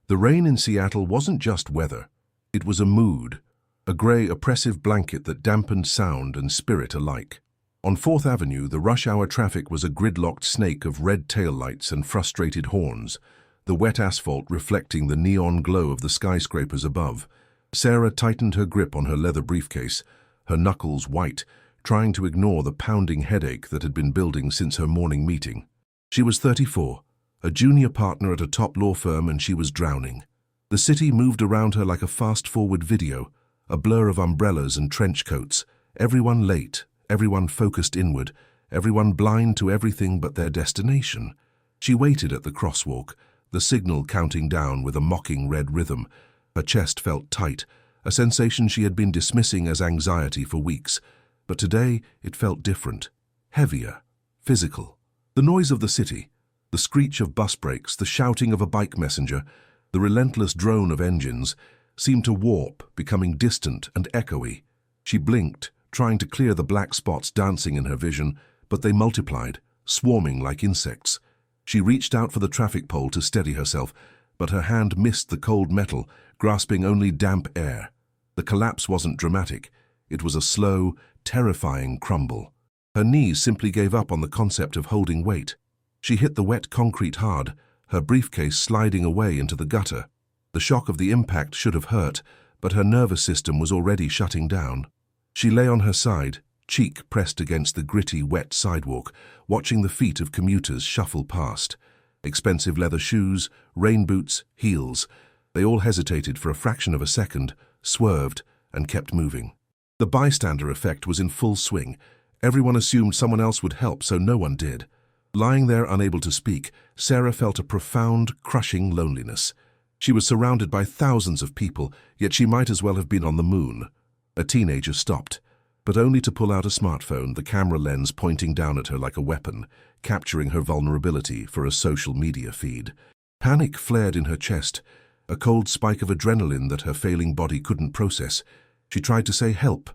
The rain in Seattle wasn't just weather. It was a mood, a gray, oppressive blanket that dampened sound and spirit alike. On 4th Avenue, the rush-hour traffic was a gridlocked snake of red taillights and frustrated horns, the wet asphalt reflecting the neon glow of the skyscrapers above. Sarah tightened her grip on her leather briefcase, her knuckles white, trying to ignore the pounding headache that had been building since her morning meeting. She was 34, a junior partner at a top law firm, and she was drowning. The city moved around her like a fast-forward video, a blur of umbrellas and trench coats, everyone late, everyone focused inward, everyone blind to everything but their destination. She waited at the crosswalk, the signal counting down with a mocking red rhythm. Her chest felt tight, a sensation she had been dismissing as anxiety for weeks. But today it felt different, heavier, physical. The noise of the city, the screech of bus brakes, the shouting of a bike messenger, the relentless drone of engines, seemed to warp, becoming distant and echoey. She blinked, trying to clear the black spots dancing in her vision, but they multiplied, swarming like insects. She reached out for the traffic pole to steady herself, but her hand missed the cold metal, grasping only damp air. The collapse wasn't dramatic. It was a slow, terrifying crumble. Her knees simply gave up on the concept of holding weight. She hit the wet concrete hard, her briefcase sliding away into the gutter. The shock of the impact should have hurt, but her nervous system was already shutting down. She lay on her side, cheek pressed against the gritty, wet sidewalk, watching the feet of commuters shuffle past. Expensive leather shoes, rain boots, heels. They all hesitated for a fraction of a second, swerved, and kept moving. The bystander effect was in full swing. Everyone assumed someone else would help, so no one did. Lying there unable to speak, Sarah felt a profound, crushing loneliness. She was surrounded by thousands of people, yet she might as well have been on the moon. A teenager stopped, but only to pull out a smartphone, the camera lens pointing down at her like a weapon, capturing her vulnerability for a social media feed. Panic flared in her chest, a cold spike of adrenaline that her failing body couldn't process. She tried to say help,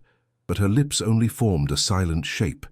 but her lips only formed a silent shape.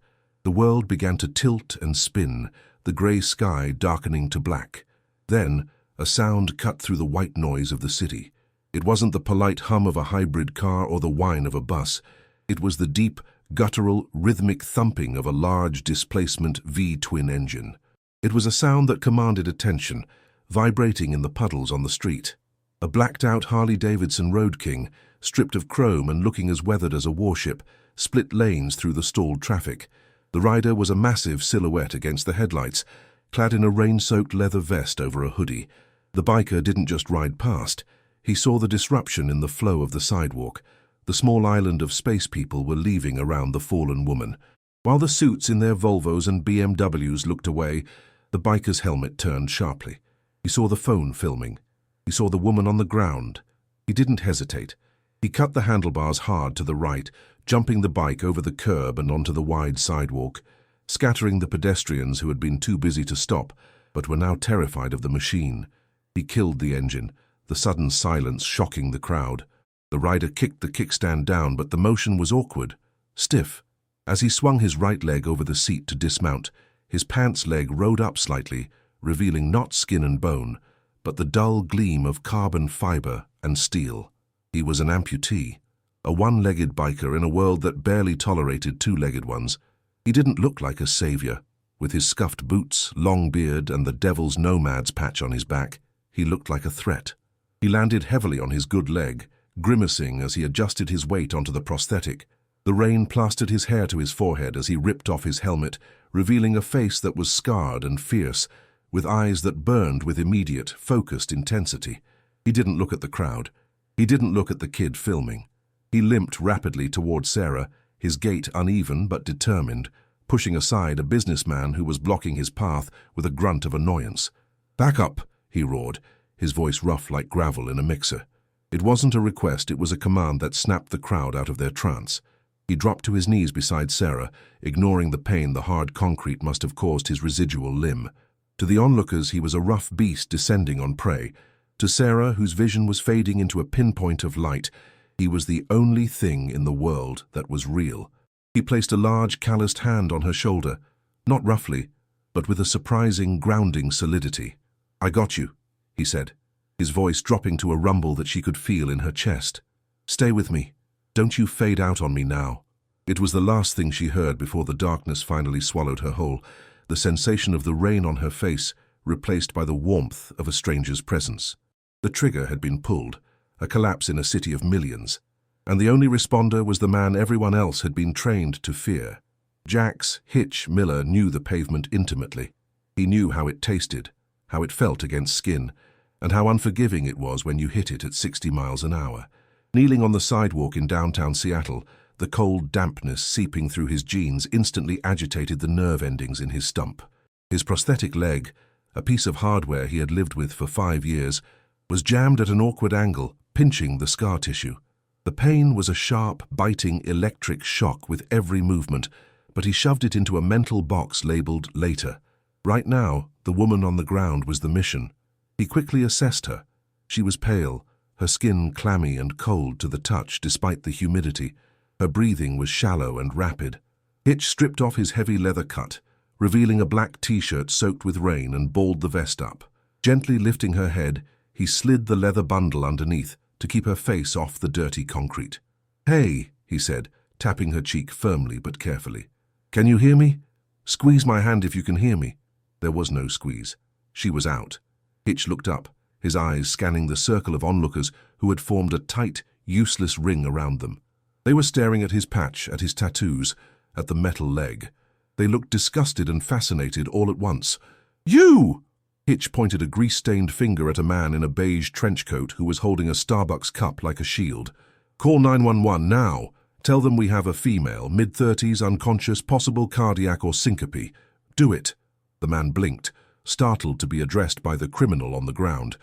The world began to tilt and spin, the grey sky darkening to black. Then, a sound cut through the white noise of the city. It wasn't the polite hum of a hybrid car or the whine of a bus. It was the deep, guttural, rhythmic thumping of a large displacement V-twin engine. It was a sound that commanded attention, vibrating in the puddles on the street. A blacked-out Harley-Davidson Road King, stripped of chrome and looking as weathered as a warship, split lanes through the stalled traffic. The rider was a massive silhouette against the headlights, clad in a rain-soaked leather vest over a hoodie. The biker didn't just ride past. He saw the disruption in the flow of the sidewalk. The small island of space people were leaving around the fallen woman. While the suits in their Volvos and BMWs looked away, the biker's helmet turned sharply. He saw the phone filming. He saw the woman on the ground. He didn't hesitate. He cut the handlebars hard to the right, jumping the bike over the curb and onto the wide sidewalk, scattering the pedestrians who had been too busy to stop, but were now terrified of the machine. He killed the engine, the sudden silence shocking the crowd. The rider kicked the kickstand down, but the motion was awkward, stiff. As he swung his right leg over the seat to dismount, his pants leg rode up slightly, revealing not skin and bone, but the dull gleam of carbon fiber and steel. He was an amputee, a one-legged biker in a world that barely tolerated two-legged ones. He didn't look like a savior. With his scuffed boots, long beard, and the devil's nomad's patch on his back, he looked like a threat. He landed heavily on his good leg, grimacing as he adjusted his weight onto the prosthetic. The rain plastered his hair to his forehead as he ripped off his helmet, revealing a face that was scarred and fierce, with eyes that burned with immediate, focused intensity. He didn't look at the crowd. He didn't look at the kid filming. He limped rapidly toward Sarah, his gait uneven but determined, pushing aside a businessman who was blocking his path with a grunt of annoyance. "Back up," he roared, his voice rough like gravel in a mixer. It wasn't a request, it was a command that snapped the crowd out of their trance. He dropped to his knees beside Sarah, ignoring the pain the hard concrete must have caused his residual limb. To the onlookers, he was a rough beast descending on prey. To Sarah, whose vision was fading into a pinpoint of light, he was the only thing in the world that was real. He placed a large, calloused hand on her shoulder, not roughly, but with a surprising, grounding solidity. "I got you," he said. his voice dropping to a rumble that she could feel in her chest. "Stay with me. Don't you fade out on me now." It was the last thing she heard before the darkness finally swallowed her whole, the sensation of the rain on her face replaced by the warmth of a stranger's presence. The trigger had been pulled, a collapse in a city of millions, and the only responder was the man everyone else had been trained to fear. Jax Hitch Miller knew the pavement intimately. He knew how it tasted, how it felt against skin, and how unforgiving it was when you hit it at 60 miles an hour. Kneeling on the sidewalk in downtown Seattle, the cold dampness seeping through his jeans instantly agitated the nerve endings in his stump. His prosthetic leg, a piece of hardware he had lived with for 5 years, was jammed at an awkward angle, pinching the scar tissue. The pain was a sharp, biting electric shock with every movement, but he shoved it into a mental box labeled later. Right now, the woman on the ground was the mission. He quickly assessed her. She was pale, her skin clammy and cold to the touch despite the humidity. Her breathing was shallow and rapid. Hitch stripped off his heavy leather cut, revealing a black t-shirt soaked with rain, and balled the vest up. Gently lifting her head, he slid the leather bundle underneath to keep her face off the dirty concrete. "Hey," he said, tapping her cheek firmly but carefully. "Can you hear me? Squeeze my hand if you can hear me." There was no squeeze. She was out. Hitch looked up, his eyes scanning the circle of onlookers who had formed a tight, useless ring around them. They were staring at his patch, at his tattoos, at the metal leg. They looked disgusted and fascinated all at once. "You!" Hitch pointed a grease-stained finger at a man in a beige trench coat who was holding a Starbucks cup like a shield. "Call 911 now. Tell them we have a female, mid-30s, unconscious, possible cardiac or syncope. Do it." The man blinked, startled to be addressed by the criminal on the ground.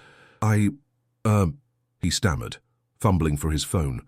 He stammered, fumbling for his phone.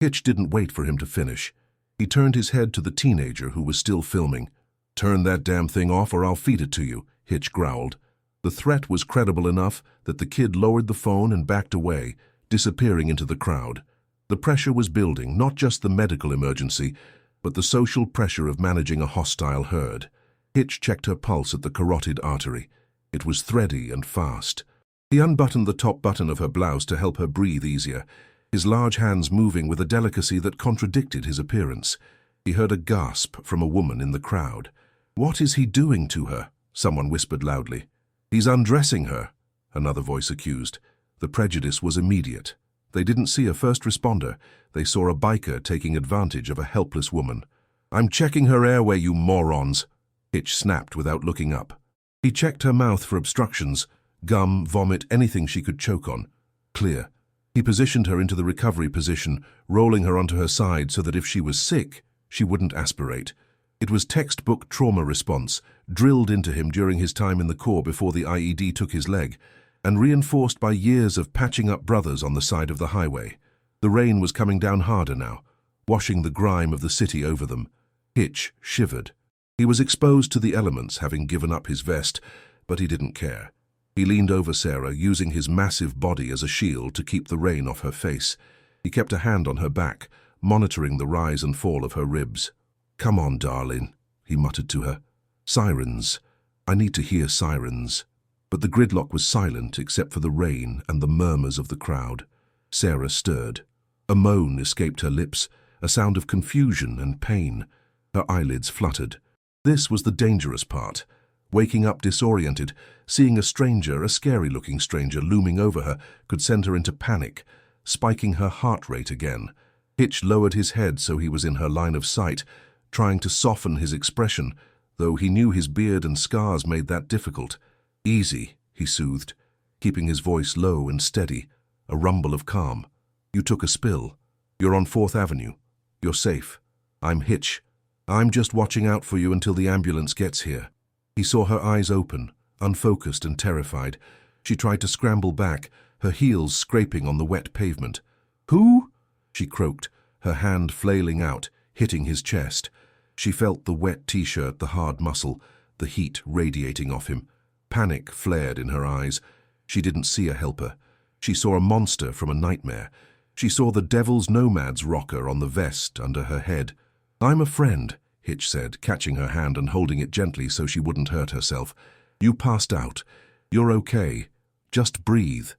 Hitch didn't wait for him to finish. He turned his head to the teenager who was still filming. "Turn that damn thing off or I'll feed it to you," Hitch growled. The threat was credible enough that the kid lowered the phone and backed away, disappearing into the crowd. The pressure was building, not just the medical emergency, but the social pressure of managing a hostile herd. Hitch checked her pulse at the carotid artery. It was thready and fast. He unbuttoned the top button of her blouse to help her breathe easier, his large hands moving with a delicacy that contradicted his appearance. He heard a gasp from a woman in the crowd. "What is he doing to her?" someone whispered loudly. "He's undressing her," another voice accused. The prejudice was immediate. They didn't see a first responder. They saw a biker taking advantage of a helpless woman. "I'm checking her airway, you morons," Hitch snapped without looking up. He checked her mouth for obstructions, gum, vomit, anything she could choke on. Clear. He positioned her into the recovery position, rolling her onto her side so that if she was sick, she wouldn't aspirate. It was textbook trauma response, drilled into him during his time in the Corps before the IED took his leg, and reinforced by years of patching up brothers on the side of the highway. The rain was coming down harder now, washing the grime of the city over them. Hitch shivered. He was exposed to the elements, having given up his vest, but he didn't care. He leaned over Sarah, using his massive body as a shield to keep the rain off her face. He kept a hand on her back, monitoring the rise and fall of her ribs. "Come on, darling," he muttered to her. "Sirens. I need to hear sirens." But the gridlock was silent except for the rain and the murmurs of the crowd. Sarah stirred. A moan escaped her lips, a sound of confusion and pain. Her eyelids fluttered. This was the dangerous part. Waking up disoriented, seeing a stranger, a scary-looking stranger, looming over her could send her into panic, spiking her heart rate again. Hitch lowered his head so he was in her line of sight, trying to soften his expression, though he knew his beard and scars made that difficult. "Easy," he soothed, keeping his voice low and steady, a rumble of calm. "You took a spill. You're on 4th Avenue. You're safe. I'm Hitch. I'm just watching out for you until the ambulance gets here." He saw her eyes open, unfocused and terrified. She tried to scramble back, her heels scraping on the wet pavement. "Who?" she croaked, her hand flailing out, hitting his chest. She felt the wet t-shirt, the hard muscle, the heat radiating off him. Panic flared in her eyes. She didn't see a helper. She saw a monster from a nightmare. She saw the Devil's Nomads rocker on the vest under her head. "I'm a friend," Hitch said, catching her hand and holding it gently so she wouldn't hurt herself. "You passed out. You're okay. Just breathe."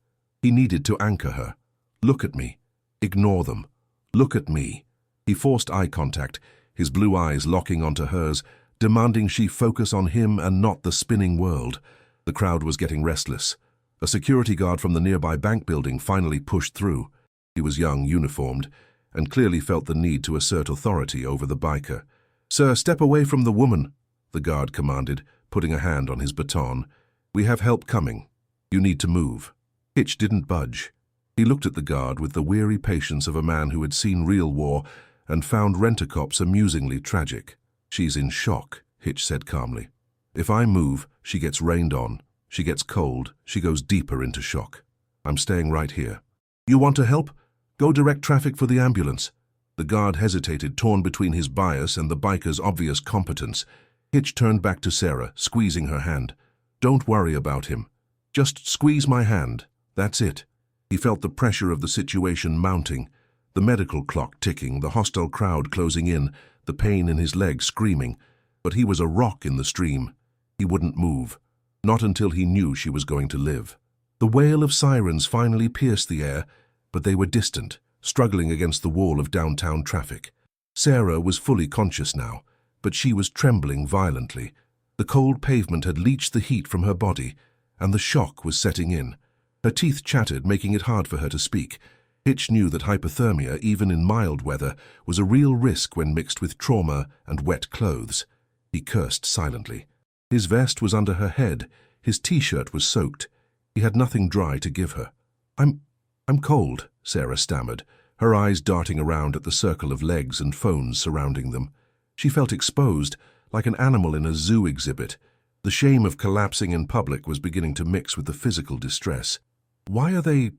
He needed to anchor her. Look at me. Ignore them. Look at me. He forced eye contact, his blue eyes locking onto hers, demanding she focus on him and not the spinning world. The crowd was getting restless. A security guard from the nearby bank building finally pushed through. He was young, uniformed, and clearly felt the need to assert authority over the biker. "Sir, step away from the woman," the guard commanded, putting a hand on his baton. "We have help coming. You need to move." Hitch didn't budge. He looked at the guard with the weary patience of a man who had seen real war and found rent-a-cops amusingly tragic. "She's in shock," Hitch said calmly. "If I move, she gets rained on. She gets cold. She goes deeper into shock. I'm staying right here." "You want to help? Go direct traffic for the ambulance." The guard hesitated, torn between his bias and the biker's obvious competence. Hitch turned back to Sarah, squeezing her hand. "Don't worry about him. Just squeeze my hand. That's it." He felt the pressure of the situation mounting, the medical clock ticking, the hostile crowd closing in, the pain in his leg screaming. But he was a rock in the stream. He wouldn't move. Not until he knew she was going to live. The wail of sirens finally pierced the air, but they were distant, struggling against the wall of downtown traffic. Sarah was fully conscious now, but she was trembling violently. The cold pavement had leached the heat from her body, and the shock was setting in. Her teeth chattered, making it hard for her to speak. Hitch knew that hypothermia, even in mild weather, was a real risk when mixed with trauma and wet clothes. He cursed silently. His vest was under her head, his t-shirt was soaked. He had nothing dry to give her. I'm cold," Sarah stammered, her eyes darting around at the circle of legs and phones surrounding them. She felt exposed, like an animal in a zoo exhibit. The shame of collapsing in public was beginning to mix with the physical distress. "Why are they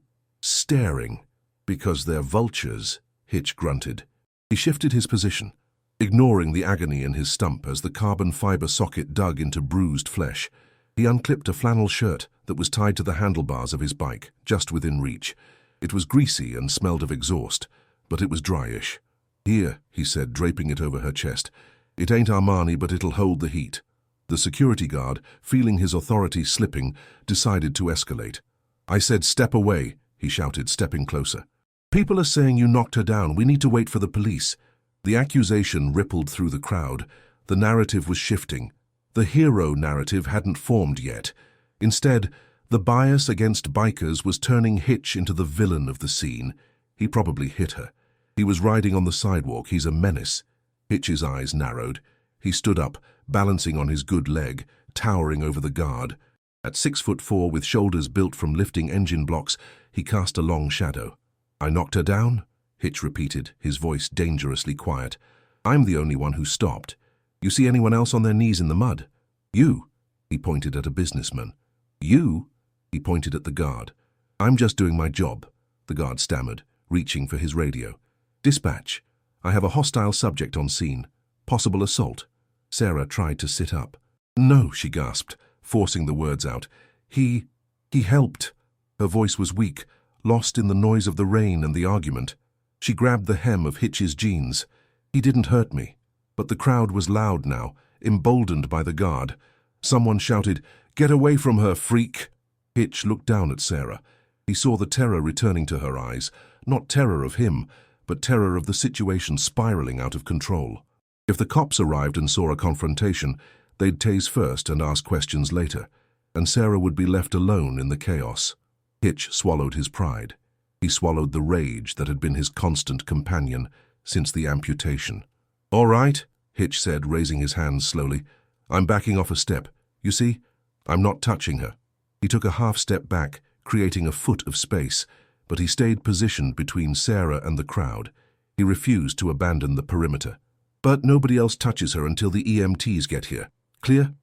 staring?" "Because they're vultures," Hitch grunted. He shifted his position, ignoring the agony in his stump as the carbon fiber socket dug into bruised flesh. He unclipped a flannel shirt that was tied to the handlebars of his bike, just within reach. It was greasy and smelled of exhaust, but it was dryish. "Here," he said, draping it over her chest. "It ain't Armani, but it'll hold the heat." The security guard, feeling his authority slipping, decided to escalate. "I said step away," he shouted, stepping closer. "People are saying you knocked her down. We need to wait for the police." The accusation rippled through the crowd. The narrative was shifting. The hero narrative hadn't formed yet. Instead, the bias against bikers was turning Hitch into the villain of the scene. He probably hit her. He was riding on the sidewalk. He's a menace. Hitch's eyes narrowed. He stood up, balancing on his good leg, towering over the guard. At 6'4", with shoulders built from lifting engine blocks, he cast a long shadow. "I knocked her down?" Hitch repeated, his voice dangerously quiet. "I'm the only one who stopped. You see anyone else on their knees in the mud?" "You," he pointed at a businessman. "You?" He pointed at the guard. "I'm just doing my job," the guard stammered, reaching for his radio. "Dispatch. I have a hostile subject on scene. Possible assault." Sarah tried to sit up. "No," she gasped, forcing the words out. He helped." Her voice was weak, lost in the noise of the rain and the argument. She grabbed the hem of Hitch's jeans. "He didn't hurt me." But the crowd was loud now, emboldened by the guard. Someone shouted, "Get away from her, freak!" Hitch looked down at Sarah. He saw the terror returning to her eyes, not terror of him, but terror of the situation spiraling out of control. If the cops arrived and saw a confrontation, they'd tase first and ask questions later, and Sarah would be left alone in the chaos. Hitch swallowed his pride. He swallowed the rage that had been his constant companion since the amputation. "All right," Hitch said, raising his hands slowly. "I'm backing off a step. You see? I'm not touching her." He took a half step back, creating a foot of space, but he stayed positioned between Sarah and the crowd. He refused to abandon the perimeter. "But nobody else touches her until the EMTs get here. Clear?"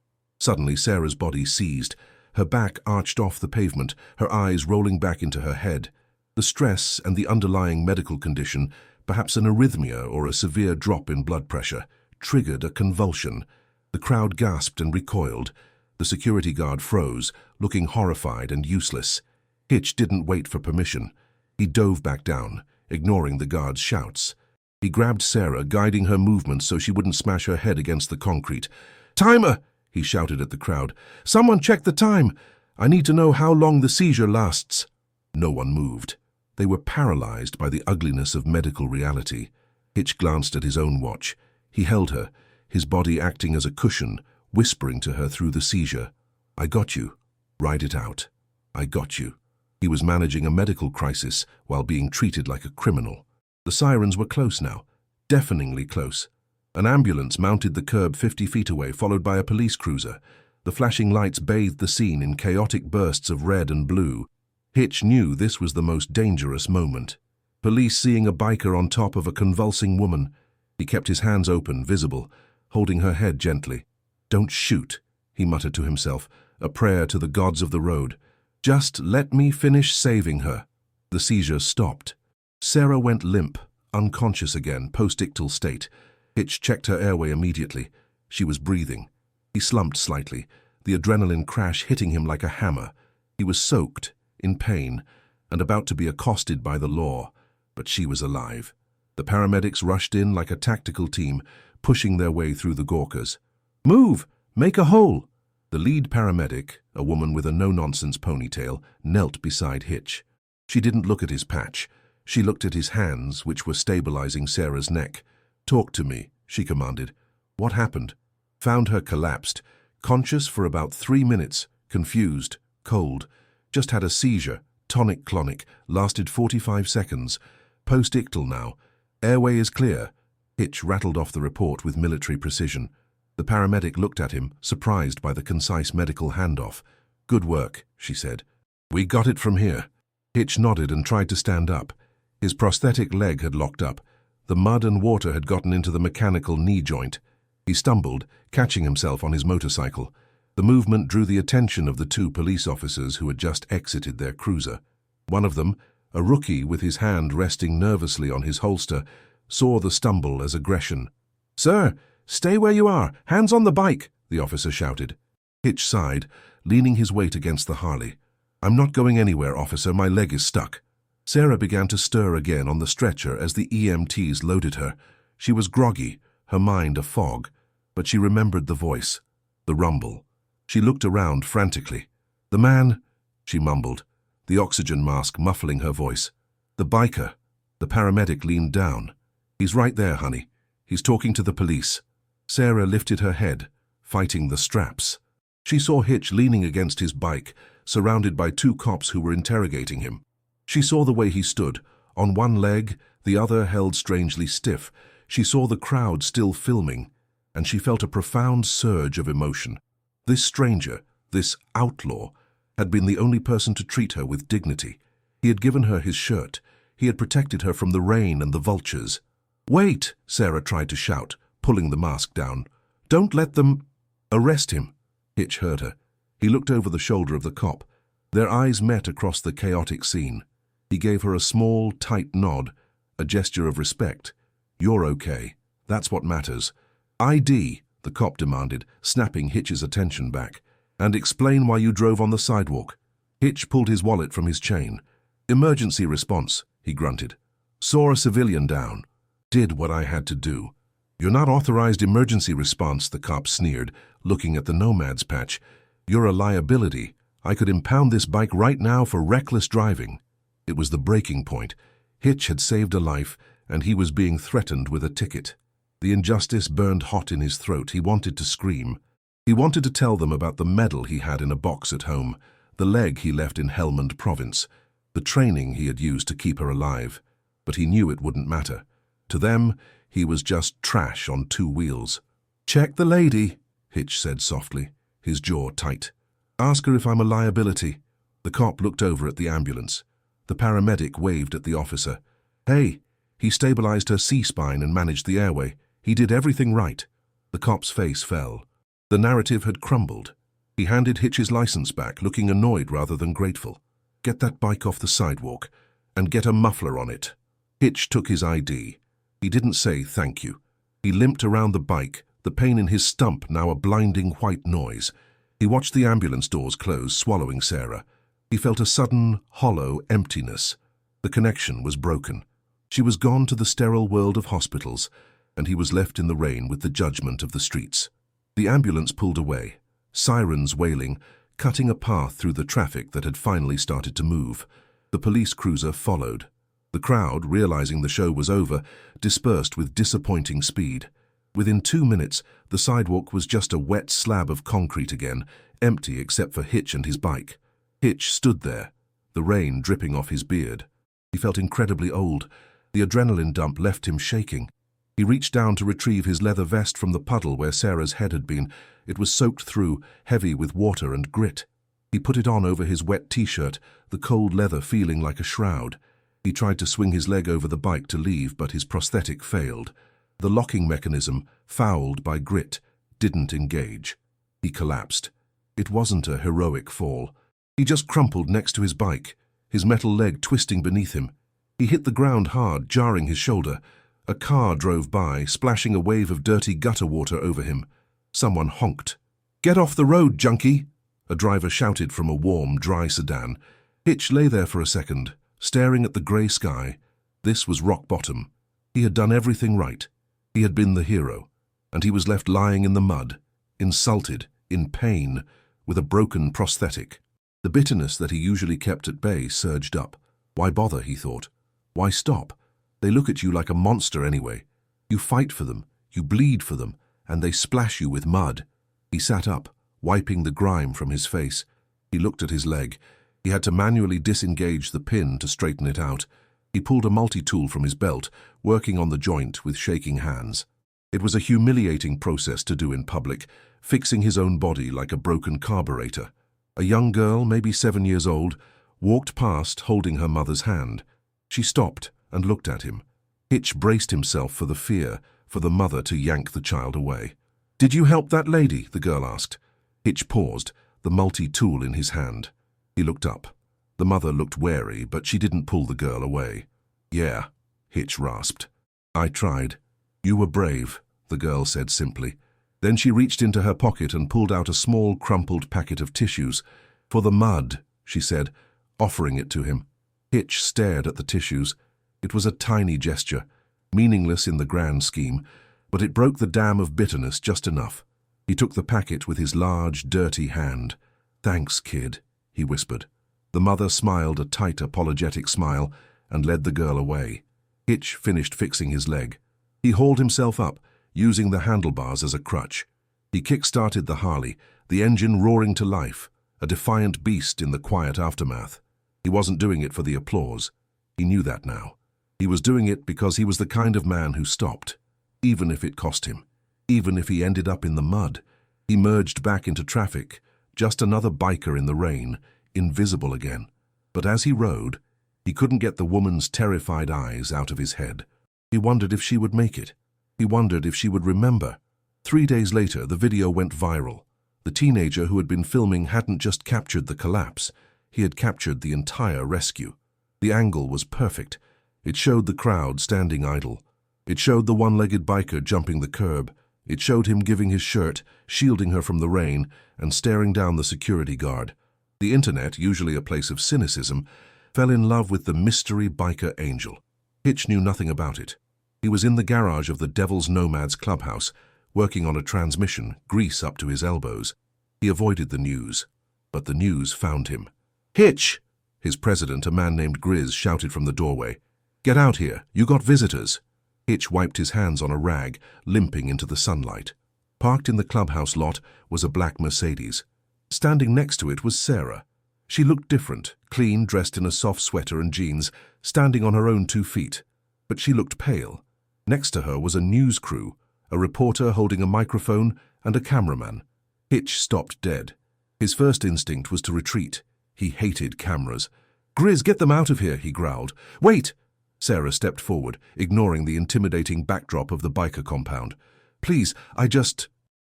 Suddenly, Sarah's body seized. Her back arched off the pavement, her eyes rolling back into her head. The stress and the underlying medical condition, perhaps an arrhythmia or a severe drop in blood pressure, triggered a convulsion. The crowd gasped and recoiled. The security guard froze, looking horrified and useless. Hitch didn't wait for permission. He dove back down, ignoring the guard's shouts. He grabbed Sarah, guiding her movements so she wouldn't smash her head against the concrete. "Timer!" he shouted at the crowd. "Someone check the time! I need to know how long the seizure lasts." No one moved. They were paralyzed by the ugliness of medical reality. Hitch glanced at his own watch. He held her, his body acting as a cushion, whispering to her through the seizure. "I got you. Ride it out. I got you." He was managing a medical crisis while being treated like a criminal. The sirens were close now, deafeningly close. An ambulance mounted the curb 50 feet away, followed by a police cruiser. The flashing lights bathed the scene in chaotic bursts of red and blue. Hitch knew this was the most dangerous moment. Police seeing a biker on top of a convulsing woman. He kept his hands open, visible, holding her head gently. "Don't shoot," he muttered to himself, a prayer to the gods of the road. "Just let me finish saving her." The seizure stopped. Sarah went limp, unconscious again, post-ictal state. Hitch checked her airway immediately. She was breathing. He slumped slightly, the adrenaline crash hitting him like a hammer. He was soaked, in pain, and about to be accosted by the law, but she was alive. The paramedics rushed in like a tactical team, pushing their way through the Gawkers. "Move! Make a hole!" The lead paramedic, a woman with a no-nonsense ponytail, knelt beside Hitch. She didn't look at his patch. She looked at his hands, which were stabilizing Sarah's neck. "Talk to me," she commanded. "What happened?" Found her collapsed, conscious for about 3 minutes, confused, cold. Just had a seizure, tonic-clonic, lasted 45 seconds. Post-ictal now. Airway is clear. Hitch rattled off the report with military precision. The paramedic looked at him, surprised by the concise medical handoff. "Good work," she said. "We got it from here." Hitch nodded and tried to stand up. His prosthetic leg had locked up. The mud and water had gotten into the mechanical knee joint. He stumbled, catching himself on his motorcycle. The movement drew the attention of the 2 police officers who had just exited their cruiser. One of them, a rookie with his hand resting nervously on his holster, saw the stumble as aggression. "Sir, stay where you are! Hands on the bike!" the officer shouted. Hitch sighed, leaning his weight against the Harley. "I'm not going anywhere, officer. My leg is stuck." Sarah began to stir again on the stretcher as the EMTs loaded her. She was groggy, her mind a fog, but she remembered the voice, the rumble. She looked around frantically. "The man," she mumbled, the oxygen mask muffling her voice. "The biker." The paramedic leaned down. "He's right there, honey. He's talking to the police." Sarah lifted her head, fighting the straps. She saw Hitch leaning against his bike, surrounded by 2 cops who were interrogating him. She saw the way he stood, on one leg, the other held strangely stiff. She saw the crowd still filming, and she felt a profound surge of emotion. This stranger, this outlaw, had been the only person to treat her with dignity. He had given her his shirt. He had protected her from the rain and the vultures. "Wait!" Sarah tried to shout, pulling the mask down. "Don't let them—" "Arrest him!" Hitch heard her. He looked over the shoulder of the cop. Their eyes met across the chaotic scene. He gave her a small, tight nod, a gesture of respect. "You're okay. That's what matters." "ID," the cop demanded, snapping Hitch's attention back. "And explain why you drove on the sidewalk." Hitch pulled his wallet from his chain. "Emergency response," he grunted. "Saw a civilian down. Did what I had to do." "You're not authorized emergency response," the cop sneered, looking at the Nomad's patch. "You're a liability. I could impound this bike right now for reckless driving." It was the breaking point. Hitch had saved a life, and he was being threatened with a ticket. The injustice burned hot in his throat. He wanted to scream. He wanted to tell them about the medal he had in a box at home, the leg he left in Helmand Province, the training he had used to keep her alive. But he knew it wouldn't matter. To them, he was just trash on 2 wheels. "Check the lady," Hitch said softly, his jaw tight. "Ask her if I'm a liability." The cop looked over at the ambulance. The paramedic waved at the officer. "Hey." He stabilized her C-spine and managed the airway. He did everything right. The cop's face fell. The narrative had crumbled. He handed Hitch's license back, looking annoyed rather than grateful. "Get that bike off the sidewalk, and get a muffler on it." Hitch took his ID. He didn't say thank you. He limped around the bike, the pain in his stump now a blinding white noise. He watched the ambulance doors close, swallowing Sarah. He felt a sudden, hollow emptiness. The connection was broken. She was gone to the sterile world of hospitals, and he was left in the rain with the judgment of the streets. The ambulance pulled away, sirens wailing, cutting a path through the traffic that had finally started to move. The police cruiser followed. The crowd, realizing the show was over, dispersed with disappointing speed. Within 2 minutes, the sidewalk was just a wet slab of concrete again, empty except for Hitch and his bike. Hitch stood there, the rain dripping off his beard. He felt incredibly old. The adrenaline dump left him shaking. He reached down to retrieve his leather vest from the puddle where Sarah's head had been. It was soaked through, heavy with water and grit. He put it on over his wet t-shirt, the cold leather feeling like a shroud. He tried to swing his leg over the bike to leave, but his prosthetic failed. The locking mechanism, fouled by grit, didn't engage. He collapsed. It wasn't a heroic fall. He just crumpled next to his bike, his metal leg twisting beneath him. He hit the ground hard, jarring his shoulder. A car drove by, splashing a wave of dirty gutter water over him. Someone honked. "Get off the road, junkie!" a driver shouted from a warm, dry sedan. Hitch lay there for a second, staring at the grey sky. This was rock bottom. He had done everything right. He had been the hero, and he was left lying in the mud, insulted, in pain, with a broken prosthetic. The bitterness that he usually kept at bay surged up. Why bother, he thought. Why stop? They look at you like a monster anyway. You fight for them, you bleed for them, and they splash you with mud. He sat up, wiping the grime from his face. He looked at his leg. He had to manually disengage the pin to straighten it out. He pulled a multi-tool from his belt, working on the joint with shaking hands. It was a humiliating process to do in public, fixing his own body like a broken carburetor. A young girl, maybe 7 years old, walked past holding her mother's hand. She stopped and looked at him. Hitch braced himself for the fear, for the mother to yank the child away. "Did you help that lady?" the girl asked. Hitch paused, the multi-tool in his hand. He looked up. The mother looked wary, but she didn't pull the girl away. "Yeah," Hitch rasped. "I tried." "You were brave," the girl said simply. Then she reached into her pocket and pulled out a small, crumpled packet of tissues. "For the mud," she said, offering it to him. Hitch stared at the tissues. It was a tiny gesture, meaningless in the grand scheme, but it broke the dam of bitterness just enough. He took the packet with his large, dirty hand. "Thanks, kid," he whispered. The mother smiled a tight, apologetic smile and led the girl away. Hitch finished fixing his leg. He hauled himself up, using the handlebars as a crutch. He kick-started the Harley, the engine roaring to life, a defiant beast in the quiet aftermath. He wasn't doing it for the applause. He knew that now. He was doing it because he was the kind of man who stopped, even if it cost him, even if he ended up in the mud. He merged back into traffic, just another biker in the rain, invisible again. But as he rode, he couldn't get the woman's terrified eyes out of his head. He wondered if she would make it. He wondered if she would remember. 3 days later, the video went viral. The teenager who had been filming hadn't just captured the collapse. He had captured the entire rescue. The angle was perfect. It showed the crowd standing idle. It showed the one-legged biker jumping the curb. It showed him giving his shirt, shielding her from the rain, and staring down the security guard. The internet, usually a place of cynicism, fell in love with the mystery biker angel. Hitch knew nothing about it. He was in the garage of the Devil's Nomads clubhouse, working on a transmission, grease up to his elbows. He avoided the news, but the news found him. "Hitch!" His president, a man named Grizz, shouted from the doorway. "Get out here, you got visitors." Hitch wiped his hands on a rag, limping into the sunlight. Parked in the clubhouse lot was a black Mercedes. Standing next to it was Sarah. She looked different, clean, dressed in a soft sweater and jeans, standing on her own 2 feet. But she looked pale. Next to her was a news crew, a reporter holding a microphone and a cameraman. Hitch stopped dead. His first instinct was to retreat. He hated cameras. "Grizz, get them out of here," he growled. "Wait!" Sarah stepped forward, ignoring the intimidating backdrop of the biker compound. "Please, I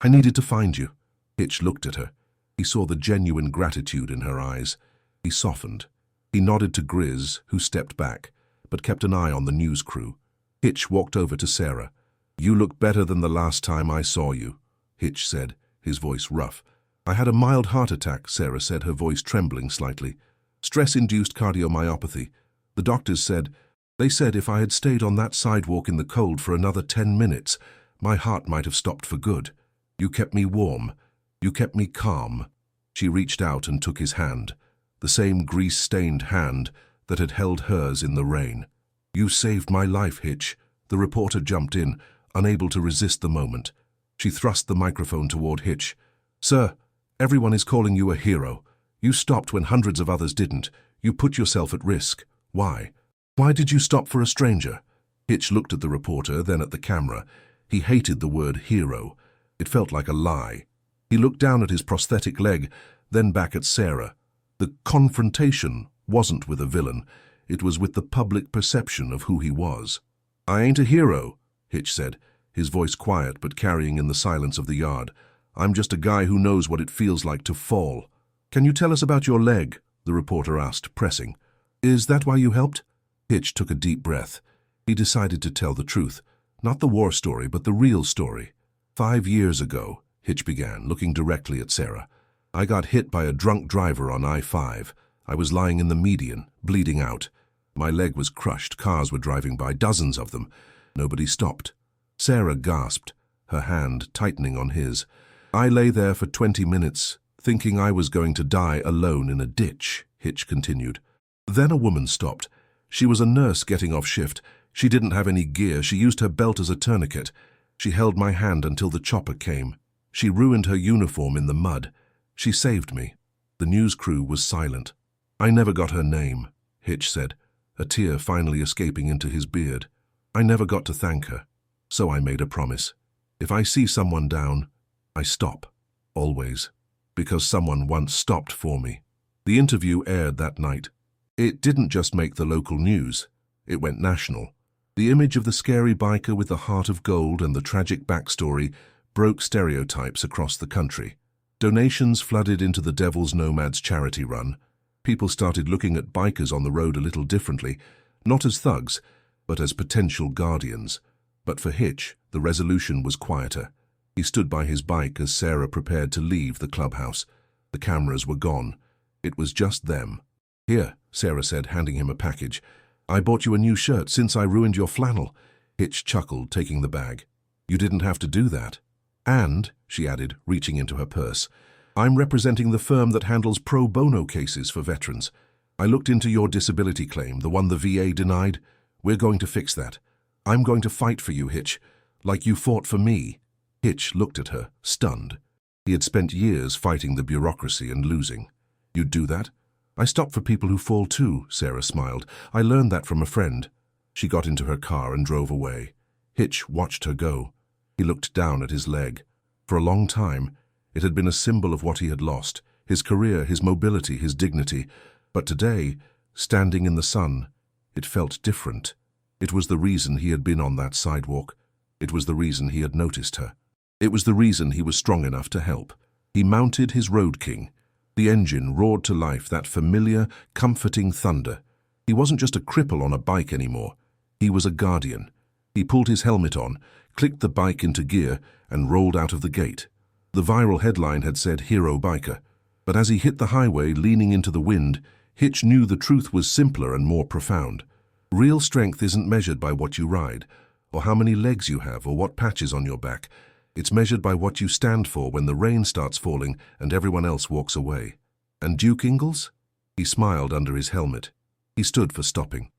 needed to find you." Hitch looked at her. He saw the genuine gratitude in her eyes. He softened. He nodded to Grizz, who stepped back, but kept an eye on the news crew. Hitch walked over to Sarah. "You look better than the last time I saw you," Hitch said, his voice rough. "I had a mild heart attack," Sarah said, her voice trembling slightly. "Stress-induced cardiomyopathy. The doctors said, if I had stayed on that sidewalk in the cold for another 10 minutes, my heart might have stopped for good. You kept me warm. You kept me calm." She reached out and took his hand, the same grease-stained hand that had held hers in the rain. "You saved my life, Hitch." The reporter jumped in, unable to resist the moment. She thrust the microphone toward Hitch. "Sir, everyone is calling you a hero. You stopped when hundreds of others didn't. You put yourself at risk. Why? Why did you stop for a stranger?" Hitch looked at the reporter, then at the camera. He hated the word hero. It felt like a lie. He looked down at his prosthetic leg, then back at Sarah. The confrontation wasn't with a villain. It was with the public perception of who he was. "I ain't a hero," Hitch said, his voice quiet but carrying in the silence of the yard. "I'm just a guy who knows what it feels like to fall." "Can you tell us about your leg?" the reporter asked, pressing. "Is that why you helped?" Hitch took a deep breath. He decided to tell the truth. Not the war story, but the real story. 5 years ago, Hitch began, looking directly at Sarah. "I got hit by a drunk driver on I-5. I was lying in the median, bleeding out. My leg was crushed. Cars were driving by, dozens of them. Nobody stopped." Sarah gasped, her hand tightening on his. "I lay there for 20 minutes, thinking I was going to die alone in a ditch," Hitch continued. "Then a woman stopped. She was a nurse getting off shift. She didn't have any gear. She used her belt as a tourniquet. She held my hand until the chopper came. She ruined her uniform in the mud. She saved me." The news crew was silent. "I never got her name," Hitch said, a tear finally escaping into his beard. "I never got to thank her. So I made a promise. If I see someone down, I stop. Always. Because someone once stopped for me." The interview aired that night. It didn't just make the local news. It went national. The image of the scary biker with the heart of gold and the tragic backstory broke stereotypes across the country. Donations flooded into the Devil's Nomads charity run. People started looking at bikers on the road a little differently, not as thugs, but as potential guardians. But for Hitch, the resolution was quieter. He stood by his bike as Sarah prepared to leave the clubhouse. The cameras were gone. It was just them. "Here," Sarah said, handing him a package. "I bought you a new shirt since I ruined your flannel." Hitch chuckled, taking the bag. "You didn't have to do that." "And," she added, reaching into her purse, "I'm representing the firm that handles pro bono cases for veterans. I looked into your disability claim, the one the VA denied. We're going to fix that. I'm going to fight for you, Hitch, like you fought for me." Hitch looked at her, stunned. He had spent years fighting the bureaucracy and losing. "You'd do that?" "I stop for people who fall too," Sarah smiled. "I learned that from a friend." She got into her car and drove away. Hitch watched her go. He looked down at his leg. For a long time, it had been a symbol of what he had lost, his career, his mobility, his dignity. But today, standing in the sun, it felt different. It was the reason he had been on that sidewalk. It was the reason he had noticed her. It was the reason he was strong enough to help. He mounted his Road King. The engine roared to life, that familiar, comforting thunder. He wasn't just a cripple on a bike anymore. He was a guardian. He pulled his helmet on, clicked the bike into gear, and rolled out of the gate. The viral headline had said "Hero Biker." But as he hit the highway, leaning into the wind, Hitch knew the truth was simpler and more profound. Real strength isn't measured by what you ride, or how many legs you have, or what patches on your back. It's measured by what you stand for when the rain starts falling and everyone else walks away. And Duke Ingalls? He smiled under his helmet. He stood for stopping.